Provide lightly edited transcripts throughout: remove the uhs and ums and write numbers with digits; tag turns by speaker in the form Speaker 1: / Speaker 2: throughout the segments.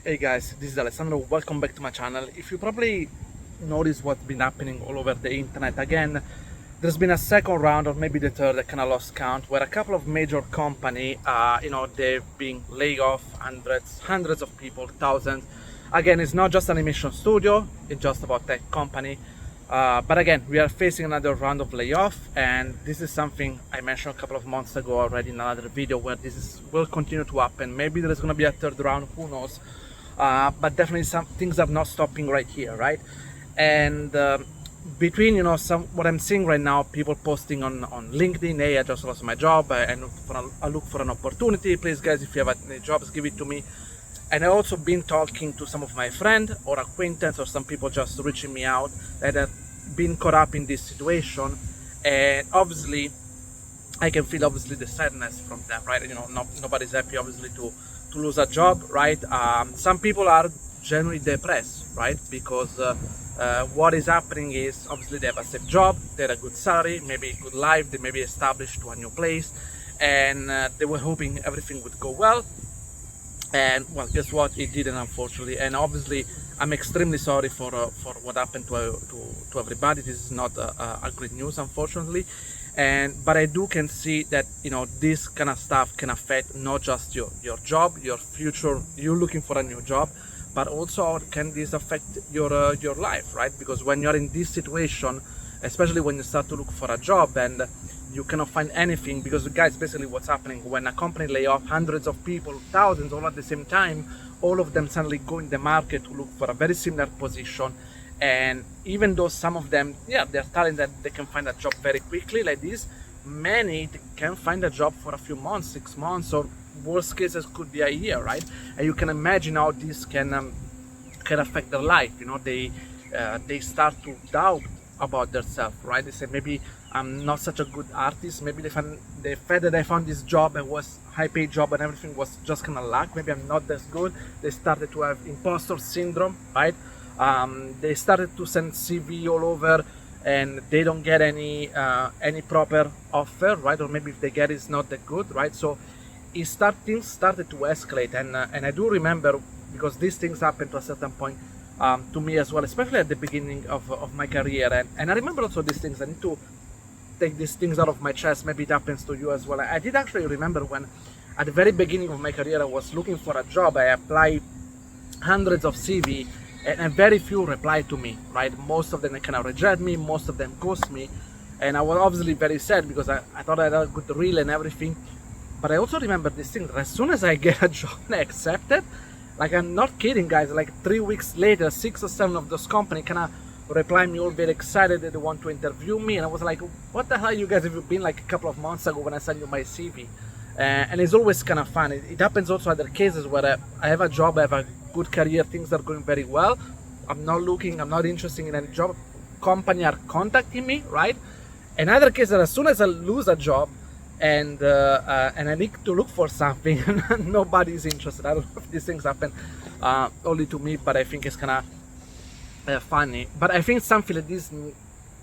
Speaker 1: Hey guys, this is Alessandro. Welcome back to my channel. If you probably notice what's been happening all over the internet again, there's been a second round or maybe the third, I kind of lost count, where a couple of major company, they've been laid off hundreds of people, thousands. Again, it's not just animation studio, it's just about tech company. But again, we are facing another round of layoff, and this is something I mentioned a couple of months ago already in another video where will continue to happen. Maybe there's going to be a third round, who knows? But definitely some things are not stopping right here, right? And between some what I'm seeing right now, people posting on LinkedIn, hey, I just lost my job, and I look for an opportunity. Please, guys, if you have any jobs, give it to me. And I also been talking to some of my friends or acquaintance or some people just reaching me out that have been caught up in this situation, and obviously I can feel obviously the sadness from them, right? Nobody's happy obviously to lose a job, right? Some people are genuinely depressed, right? Because what is happening is obviously they have a safe job, they had a good salary, maybe a good life, they may be established to a new place, and they were hoping everything would go well. And well, guess what? It didn't, unfortunately. And obviously, I'm extremely sorry for what happened to everybody. This is not a great news, unfortunately. But I can see that this kind of stuff can affect not just your job, your future. You're looking for a new job, but also how can this affect your life, right? Because when you're in this situation, especially when you start to look for a job and you cannot find anything, because guys, basically what's happening when a company lay off hundreds of people, thousands all at the same time, all of them suddenly go in the market to look for a very similar position. And even though some of them, they're telling that they can find a job very quickly like this, many can find a job for a few months, 6 months, or worst cases could be a year, right? And you can imagine how this can affect their life. They start to doubt about themselves, right? They say, maybe I'm not such a good artist, maybe the fact that I found this job and was high paid job and everything was just kind of luck, maybe I'm not that good. They started to have imposter syndrome, right? They started to send CV all over and they don't get any proper offer, right? Or maybe if they get, it's not that good, right? So things started to escalate, and I do remember, because these things happen to a certain point to me as well, especially at the beginning of my career. And I remember also these things. I need to take these things out of my chest. Maybe it happens to you as well. I did actually remember when at the very beginning of my career I was looking for a job. I applied hundreds of CV and very few replied to me, right? Most of them kind of reject me, most of them ghost me, and I was obviously very sad because I thought I had a good reel and everything. But I also remember this thing, as soon as I get a job and I accept it, like, I'm not kidding, guys, like 3 weeks later, 6 or 7 of those companies kind of reply me all very excited that they want to interview me. And I was like, what the hell, you guys, have you been like a couple of months ago when I sent you my CV? And it's always kind of fun. It happens also other cases where I have a job, I have a good career, things are going very well. I'm not looking, I'm not interested in any job. Company are contacting me, right? In other cases, as soon as I lose a job, and I need to look for something, nobody's interested. I don't know if these things happen only to me, but I think it's kind of funny. But I think something like this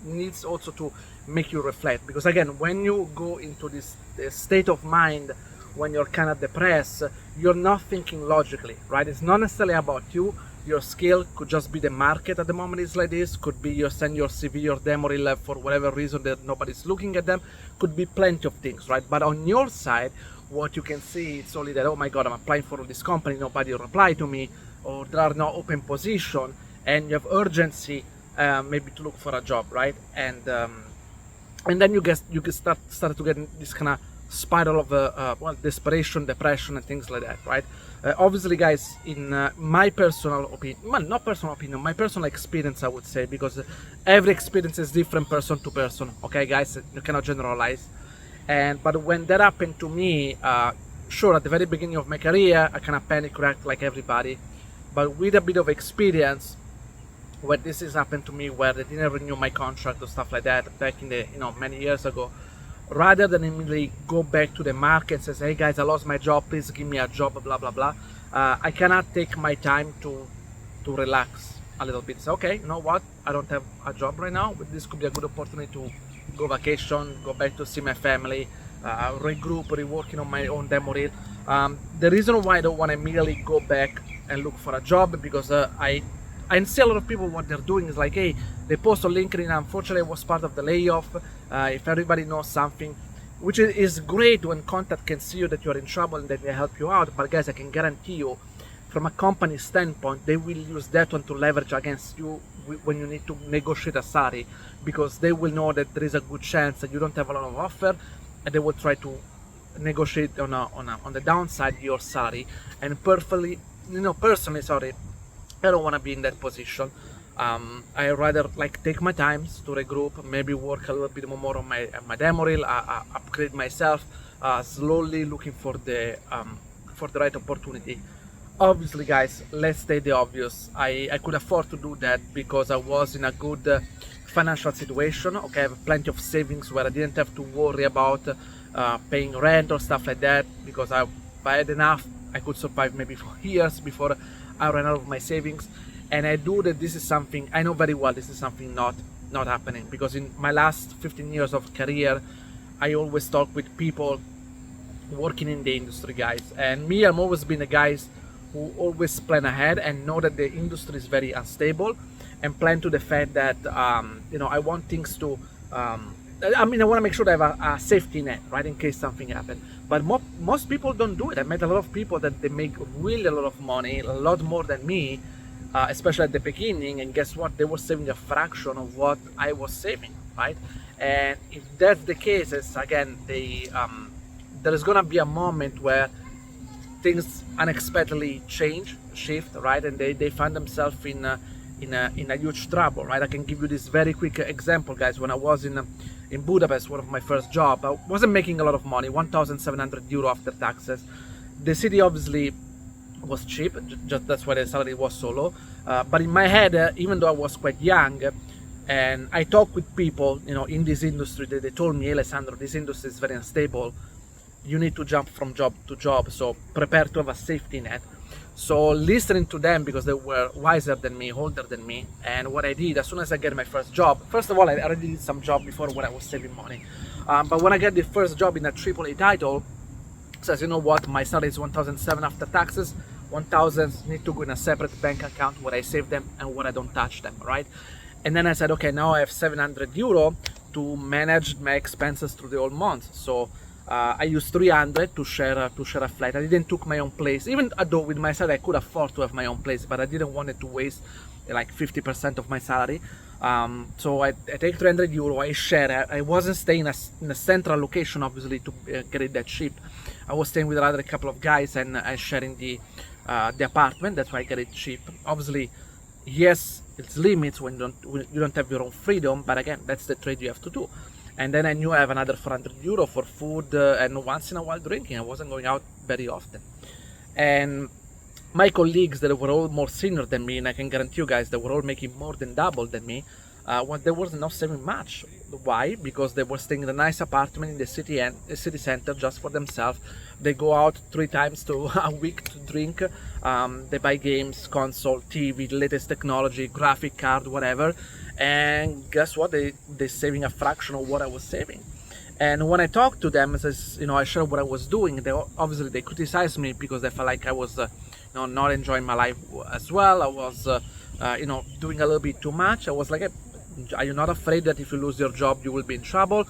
Speaker 1: needs also to make you reflect, because again, when you go into this state of mind, when you're kind of depressed, you're not thinking logically, right? It's not necessarily about you. Your skill could just be the market at the moment is like this. Could be you send your CV, your demo reel for whatever reason that nobody's looking at them. Could be plenty of things, right? But on your side, what you can see, it's only that, oh my God, I'm applying for this company, nobody replied to me, or there are no open position, and you have urgency maybe to look for a job, right? And then you can start to get this kind of spiral of desperation, depression, and things like that, right? Obviously, guys, in my personal opinion, well, not personal opinion, my personal experience, I would say, because every experience is different person to person, okay, guys? You cannot generalize. But when that happened to me, sure, at the very beginning of my career, I kind of panic react like everybody. But with a bit of experience, when this has happened to me, where they didn't renew my contract or stuff like that back in the many years ago, rather than immediately go back to the market and says, hey guys, I lost my job, please give me a job, blah blah blah, I cannot take my time to relax a little bit. Say, okay, you know what, I don't have a job right now, but this could be a good opportunity to go vacation, go back to see my family, regroup, reworking on my own demo reel. The reason why I don't want to immediately go back and look for a job, because I see a lot of people, what they're doing is like, hey, they post on LinkedIn, unfortunately I was part of the layoff, if everybody knows something, which is great when contact can see you that you're in trouble and that they help you out. But guys, I can guarantee you, from a company standpoint, they will use that one to leverage against you when you need to negotiate a salary, because they will know that there is a good chance that you don't have a lot of offer, and they will try to negotiate on the downside your salary. And personally, sorry, I don't want to be in that position. I rather like take my time to regroup, maybe work a little bit more on my demo reel, upgrade myself, slowly looking for the right opportunity. Obviously, guys, let's state the obvious. I could afford to do that because I was in a good financial situation. Okay, I have plenty of savings where I didn't have to worry about paying rent or stuff like that, because if I had enough, I could survive maybe for years before I ran out of my savings. And I do that. This is something I know very well. This is something not happening, because in my last 15 years of career, I always talk with people working in the industry, guys. And me, I'm always been the guys who always plan ahead and know that the industry is very unstable, and plan to the fact that I want things to I want to make sure that I have a safety net, right, in case something happens. But most people don't do it. I met a lot of people that they make really a lot of money, a lot more than me, especially at the beginning, and guess what, they were saving a fraction of what I was saving, right? And if that's the case, it's again, there is gonna be a moment where things unexpectedly shift, right, and they find themselves in a huge trouble, right? I can give you this very quick example, guys. When I was in Budapest, one of my first job, I wasn't making a lot of money, 1,700 euro after taxes. The city obviously was cheap, just that's why the salary was so low. But in my head, even though I was quite young, and I talked with people, in this industry, they told me, hey, Alessandro, this industry is very unstable. You need to jump from job to job, so prepare to have a safety net. So listening to them, because they were wiser than me, older than me, and what I did as soon as I get my first job, first of all, I already did some job before when I was saving money, but when I get the first job in a AAA title, says, you know what, my salary is 1,700 after taxes, 1,000 need to go in a separate bank account where I save them and where I don't touch them, right? And then I said, okay, now I have 700 euro to manage my expenses through the whole month. So I used 300 to share a flight. I didn't took my own place, even though with my salary I could afford to have my own place, but I didn't want it to waste like 50% of my salary. So I take 300 euro, I share. I wasn't staying in a central location, obviously, to get it that cheap. I was staying with another couple of guys, and I sharing the apartment. That's why I get it cheap. Obviously, yes, it's limits when you don't have your own freedom, but again, that's the trade you have to do. And then I knew I have another 400 euro for food and once in a while drinking. I wasn't going out very often. And my colleagues that were all more senior than me, and I can guarantee you guys, they were all making more than double than me, when they were not saving much. Why? Because they were staying in a nice apartment in the city center just for themselves. They go out 3 times a week to drink. They buy games, console, TV, latest technology, graphic card, whatever. And guess what? They're saving a fraction of what I was saving. And when I talked to them, I shared what I was doing. They criticized me because they felt like I was, not enjoying my life as well. I was, doing a little bit too much. I was like, are you not afraid that if you lose your job, you will be in trouble?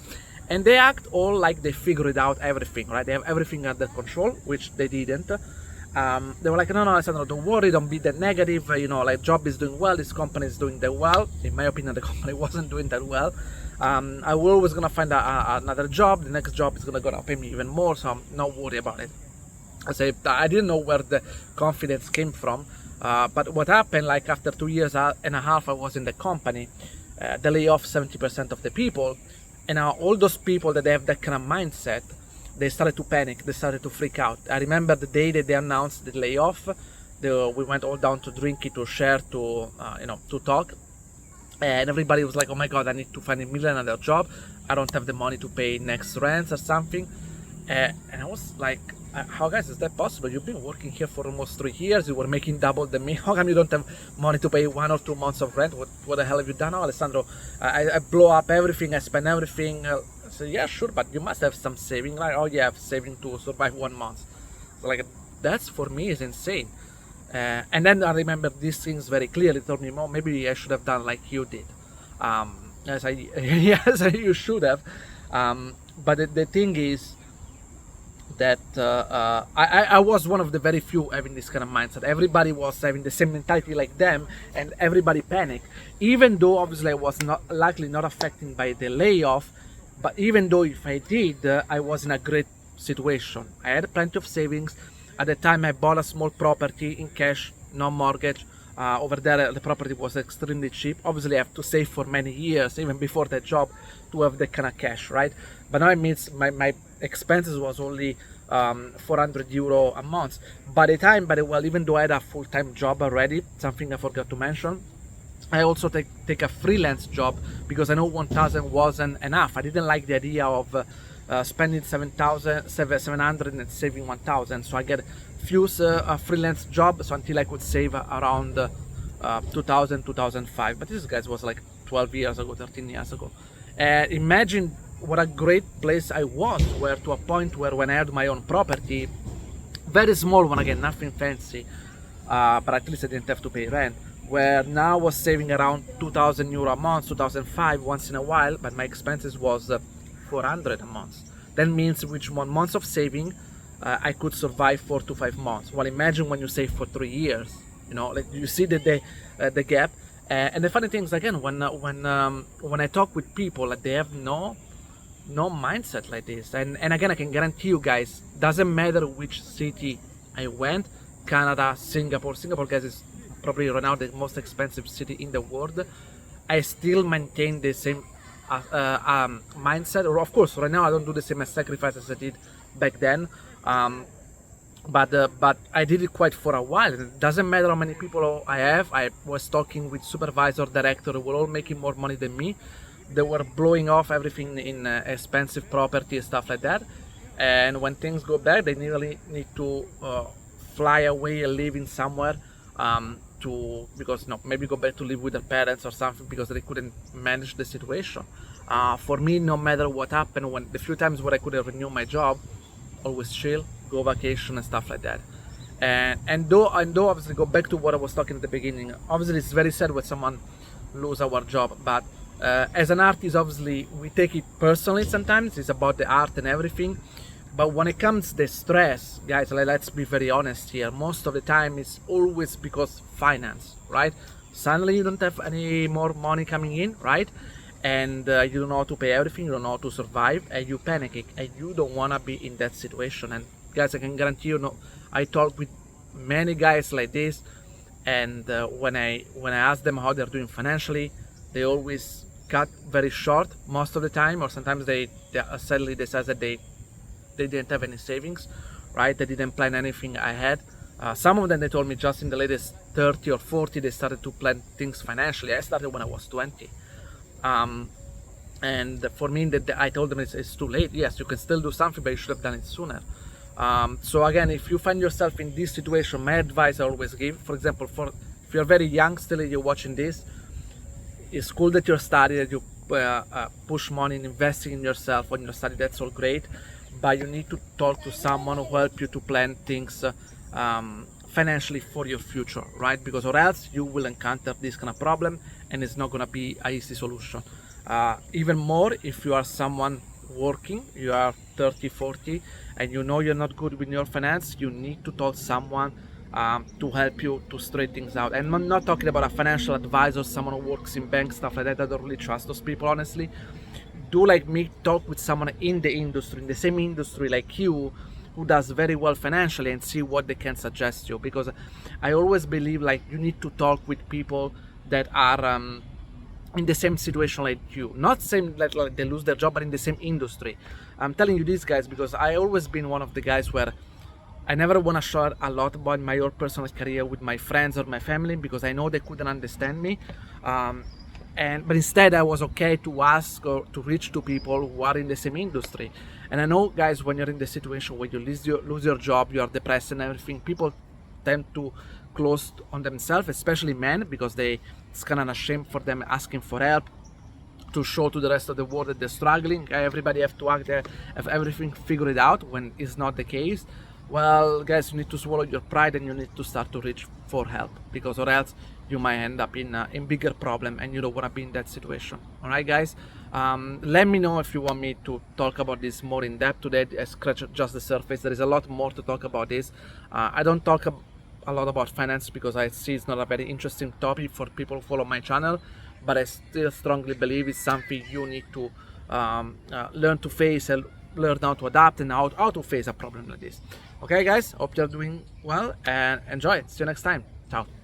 Speaker 1: And they act all like they figured out everything, right? They have everything under control, which they didn't. They were like, no, Alessandro, don't worry, don't be that negative. Job is doing well, this company is doing that well. In my opinion, the company wasn't doing that well. I was always gonna find another job. The next job is gonna pay me even more, so I'm not worried about it. I didn't know where the confidence came from, but what happened, like after 2 years and a half I was in the company, they lay off 70% of the people, and now all those people that they have that kind of mindset, they started to panic, they started to freak out. I remember the day that they announced the layoff, we went all down to Drinky to share, to talk, and everybody was like, oh my god, I need to find another job, I don't have the money to pay next rent or something. And I was like, how, guys, is that possible? You've been working here for almost 3 years, you were making double than me, how come you don't have money to pay 1 or 2 months of rent? What the hell have you done? Oh, Alessandro, I blow up everything, I spend everything. I said, yeah, sure, but you must have some saving. Like, oh yeah, I have saving to survive 1 month. So like, that's for me is insane. And then I remember these things very clearly. Told me, "Oh, maybe I should have done like you did." Yes, yes, you should have. But the thing is that I was one of the very few having this kind of mindset. Everybody was having the same mentality like them, and everybody panicked. Even though obviously I was not likely not affected by the layoff, but even though if I did, I was in a great situation. I had plenty of savings. At the time, I bought a small property in cash, no mortgage. Over there, the property was extremely cheap. Obviously, I have to save for many years, even before that job, to have that kind of cash, right? But now it means my expenses was only 400 euro a month. By the time, even though I had a full-time job already, something I forgot to mention, I also take a freelance job because I know 1,000 wasn't enough. I didn't like the idea of spending 700 and saving 1,000. So I get a freelance job so until I could save around 2000, 2005. But this guys was like 12 years ago, 13 years ago. Imagine what a great place I was, where to a point where when I had my own property, very small one again, nothing fancy, but at least I didn't have to pay rent, where now I was saving around 2,000 euro a month, 2005 once in a while, but my expenses was 400 a month. That means with 1 month of saving, I could survive 4 to 5 months. Well, imagine when you save for 3 years, like you see the gap. And the funny thing is, again, when I talk with people, like, they have no mindset like this. And again, I can guarantee you guys, doesn't matter which city I went, Canada, Singapore, guys, is probably right now the most expensive city in the world. I still maintain the same mindset. Or of course, right now I don't do the same sacrifices I did back then. But I did it quite for a while. It doesn't matter how many people I have. I was talking with supervisor, director, who were all making more money than me. They were blowing off everything in expensive property and stuff like that. And when things go bad, they nearly need to fly away and live in somewhere maybe go back to live with their parents or something because they couldn't manage the situation. For me, no matter what happened, when the few times where I could renew my job, always chill, go vacation and stuff like that. And though obviously go back to what I was talking at the beginning, obviously it's very sad when someone lose our job, but as an artist, obviously we take it personally sometimes. It's about the art and everything. But when it comes to the stress, guys, let's be very honest here. Most of the time it's always because finance, right? Suddenly you don't have any more money coming in, right? And you don't know how to pay everything, you don't know how to survive, and you panic, and you don't want to be in that situation. And guys, I can guarantee you, I talk with many guys like this, and when I ask them how they're doing financially, they always cut very short most of the time, or sometimes they sadly they say that they didn't have any savings, right? They didn't plan anything ahead. Some of them, they told me just in the latest 30 or 40 they started to plan things financially. I started when I was 20. And for me, I told them it's too late. Yes, you can still do something, but you should have done it sooner. So again, if you find yourself in this situation, my advice I always give, for example, if you're very young still and you're watching this, it's cool that you're studying, that you push money in investing in yourself when you study, that's all great, but you need to talk to someone who help you to plan things financially for your future, right? Because or else you will encounter this kind of problem and it's not going to be an easy solution. Even more if you are someone working, you are 30, 40, and you know you're not good with your finance, you need to talk to someone to help you to straighten things out. And I'm not talking about a financial advisor, someone who works in banks, stuff like that. I don't really trust those people, honestly. Do like me, talk with someone in the industry, in the same industry like you, who does very well financially, and see what they can suggest you. Because I always believe like you need to talk with people that are in the same situation like you, not same like they lose their job, but in the same industry. I'm telling you this, guys, because I always been one of the guys where I never want to share a lot about my own personal career with my friends or my family, because I know they couldn't understand me. But instead I was okay to ask or to reach to people who are in the same industry. And I know, guys, when you're in the situation where you lose your job, you are depressed and everything, people tend to close on themselves, especially men, because it's kind of a shame for them asking for help, to show to the rest of the world that they're struggling. Everybody have to act, have everything figured out, when it's not the case. well, guys, you need to swallow your pride and you need to start to reach for help, because or else you might end up in bigger problem, and you don't want to be in that situation. All right, guys. Let me know if you want me to talk about this more in depth today. I scratched just the surface. There is a lot more to talk about this. I don't talk a lot about finance because I see it's not a very interesting topic for people who follow my channel, but I still strongly believe it's something you need to learn to face and learn how to adapt and how to face a problem like this. Okay, guys, hope you're doing well and enjoy. See you next time. Ciao.